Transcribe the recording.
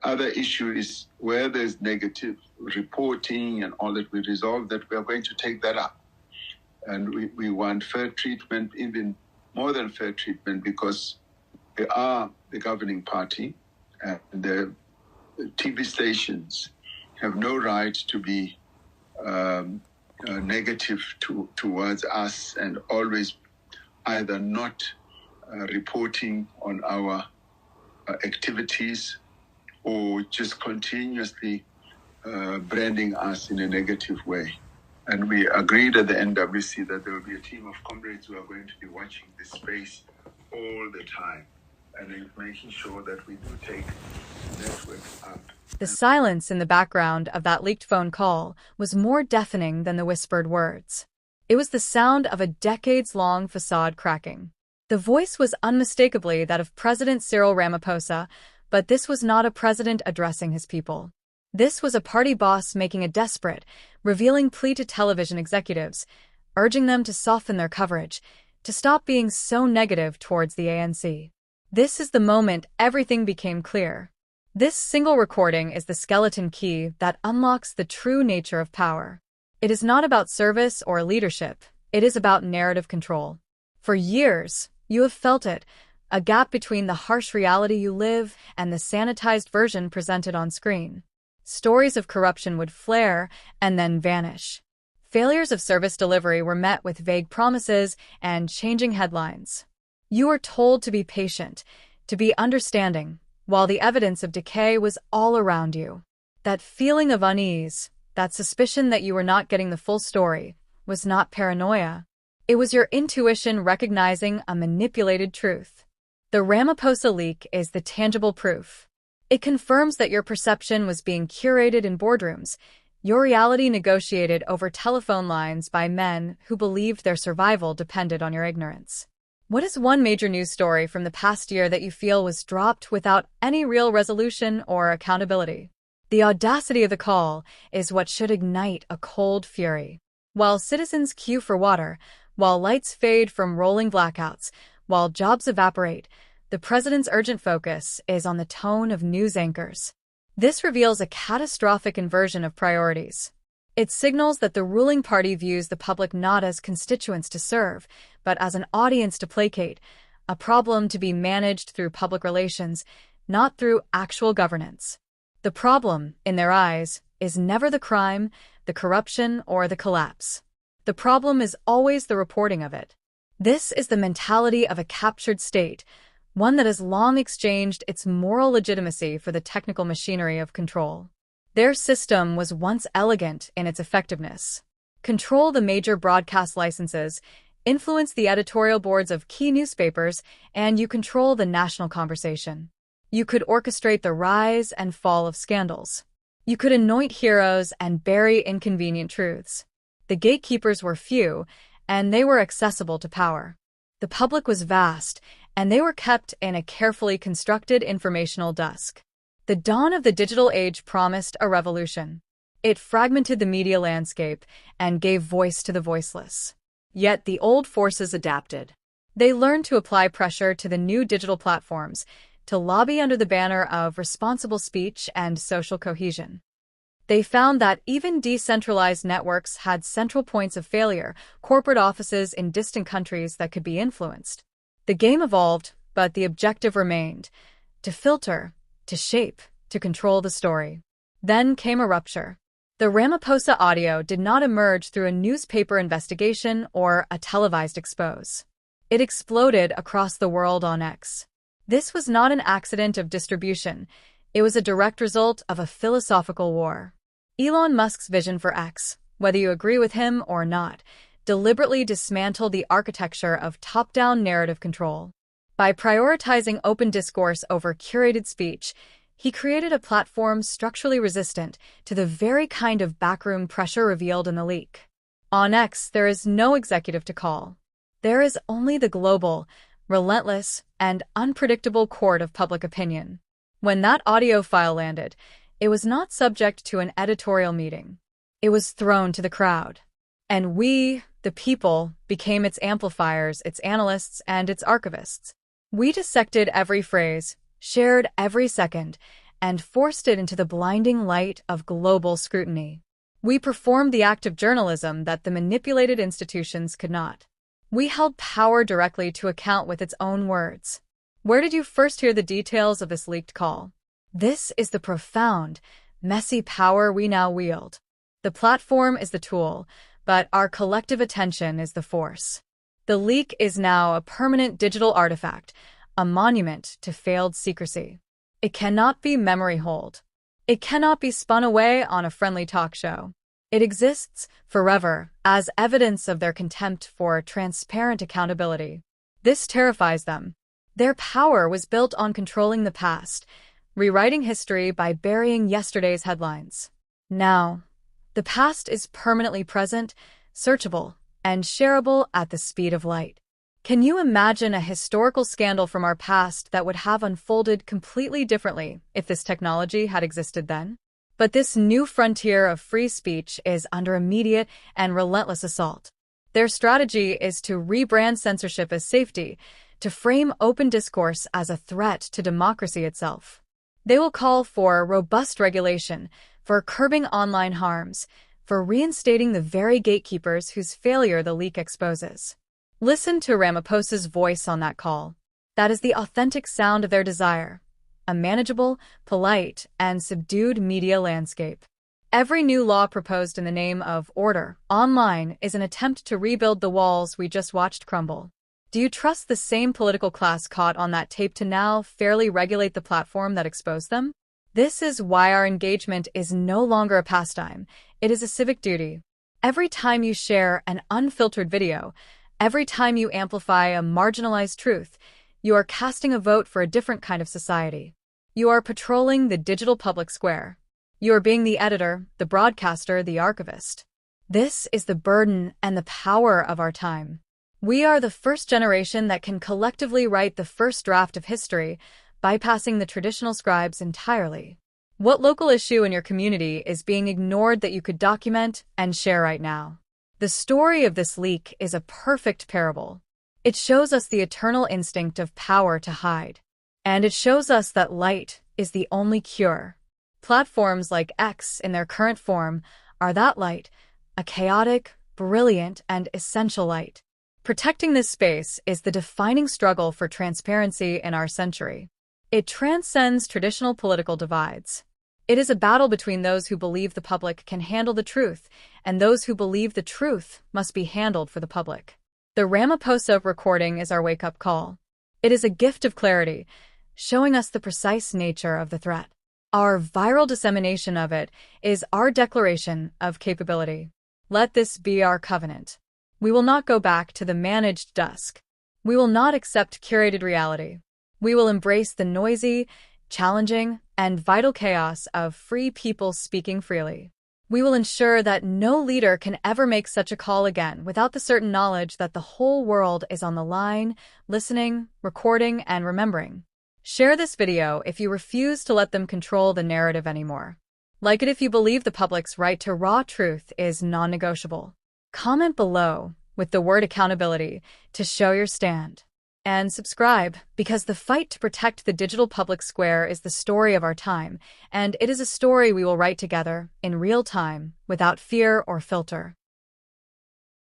other issue is where there's negative reporting and all that, we resolve that, we are going to take that up. And we want fair treatment, even more than fair treatment, because they are the governing party, and the TV stations have no right to be negative towards us, and always either not reporting on our activities, or just continuously branding us in a negative way. And we agreed at the NWC that there will be a team of comrades who are going to be watching this space all the time, and making sure that we do take networks up. The silence in the background of that leaked phone call was more deafening than the whispered words. It was the sound of a decades-long facade cracking. The voice was unmistakably that of President Cyril Ramaphosa, but this was not a president addressing his people. This was a party boss making a desperate, revealing plea to television executives, urging them to soften their coverage, to stop being so negative towards the ANC. This is the moment everything became clear. This single recording is the skeleton key that unlocks the true nature of power. It is not about service or leadership. It is about narrative control. For years, you have felt it, a gap between the harsh reality you live and the sanitized version presented on screen. Stories of corruption would flare and then vanish. Failures of service delivery were met with vague promises and changing headlines. You were told to be patient, to be understanding, while the evidence of decay was all around you. That feeling of unease, that suspicion that you were not getting the full story, was not paranoia. It was your intuition recognizing a manipulated truth. The Ramaphosa leak is the tangible proof. It confirms that your perception was being curated in boardrooms, your reality negotiated over telephone lines by men who believed their survival depended on your ignorance. What is one major news story from the past year that you feel was dropped without any real resolution or accountability? The audacity of the call is what should ignite a cold fury. While citizens queue for water, while lights fade from rolling blackouts, while jobs evaporate, the president's urgent focus is on the tone of news anchors. This reveals a catastrophic inversion of priorities. It signals that the ruling party views the public not as constituents to serve, but as an audience to placate, a problem to be managed through public relations, not through actual governance. The problem, in their eyes, is never the crime, the corruption, or the collapse. The problem is always the reporting of it. This is the mentality of a captured state, one that has long exchanged its moral legitimacy for the technical machinery of control. Their system was once elegant in its effectiveness. Control the major broadcast licenses, influence the editorial boards of key newspapers, and you control the national conversation. You could orchestrate the rise and fall of scandals. You could anoint heroes and bury inconvenient truths. The gatekeepers were few, and they were accessible to power. The public was vast, and they were kept in a carefully constructed informational dusk. The dawn of the digital age promised a revolution. It fragmented the media landscape and gave voice to the voiceless. Yet the old forces adapted. They learned to apply pressure to the new digital platforms, to lobby under the banner of responsible speech and social cohesion. They found that even decentralized networks had central points of failure, corporate offices in distant countries that could be influenced. The game evolved, but the objective remained: to filter, to shape, to control the story. Then came a rupture. The Ramaphosa audio did not emerge through a newspaper investigation or a televised expose. It exploded across the world on X. This was not an accident of distribution. It was a direct result of a philosophical war. Elon Musk's vision for X, whether you agree with him or not, deliberately dismantled the architecture of top-down narrative control. By prioritizing open discourse over curated speech, he created a platform structurally resistant to the very kind of backroom pressure revealed in the leak. On X, there is no executive to call. There is only the global, relentless, and unpredictable court of public opinion. When that audio file landed, it was not subject to an editorial meeting. It was thrown to the crowd. And we, the people, became its amplifiers, its analysts, and its archivists. We dissected every phrase, shared every second, and forced it into the blinding light of global scrutiny. We performed the act of journalism that the manipulated institutions could not. We held power directly to account with its own words. Where did you first hear the details of this leaked call? This is the profound, messy power we now wield. The platform is the tool, but our collective attention is the force. The leak is now a permanent digital artifact, a monument to failed secrecy. It cannot be memory holed. It cannot be spun away on a friendly talk show. It exists forever as evidence of their contempt for transparent accountability. This terrifies them. Their power was built on controlling the past, rewriting history by burying yesterday's headlines. Now, the past is permanently present, searchable, and shareable at the speed of light. Can you imagine a historical scandal from our past that would have unfolded completely differently if this technology had existed then? But this new frontier of free speech is under immediate and relentless assault. Their strategy is to rebrand censorship as safety, to frame open discourse as a threat to democracy itself. They will call for robust regulation, for curbing online harms, for reinstating the very gatekeepers whose failure the leak exposes. Listen to Ramaphosa's voice on that call. That is the authentic sound of their desire. A manageable, polite, and subdued media landscape. Every new law proposed in the name of order online is an attempt to rebuild the walls we just watched crumble. Do you trust the same political class caught on that tape to now fairly regulate the platform that exposed them? This is why our engagement is no longer a pastime. It is a civic duty. Every time you share an unfiltered video, every time you amplify a marginalized truth, you are casting a vote for a different kind of society. You are patrolling the digital public square. You are being the editor, the broadcaster, the archivist. This is the burden and the power of our time. We are the first generation that can collectively write the first draft of history, bypassing the traditional scribes entirely. What local issue in your community is being ignored that you could document and share right now? The story of this leak is a perfect parable. It shows us the eternal instinct of power to hide. And it shows us that light is the only cure. Platforms like X in their current form are that light, a chaotic, brilliant, and essential light. Protecting this space is the defining struggle for transparency in our century. It transcends traditional political divides. It is a battle between those who believe the public can handle the truth and those who believe the truth must be handled for the public. The Ramaphosa recording is our wake-up call. It is a gift of clarity, showing us the precise nature of the threat. Our viral dissemination of it is our declaration of capability. Let this be our covenant. We will not go back to the managed dusk. We will not accept curated reality. We will embrace the noisy, challenging, and vital chaos of free people speaking freely. We will ensure that no leader can ever make such a call again without the certain knowledge that the whole world is on the line, listening, recording, and remembering. Share this video if you refuse to let them control the narrative anymore. Like it if you believe the public's right to raw truth is non-negotiable. Comment below with the word accountability to show your stand. And subscribe, because the fight to protect the digital public square is the story of our time, and it is a story we will write together, in real time, without fear or filter.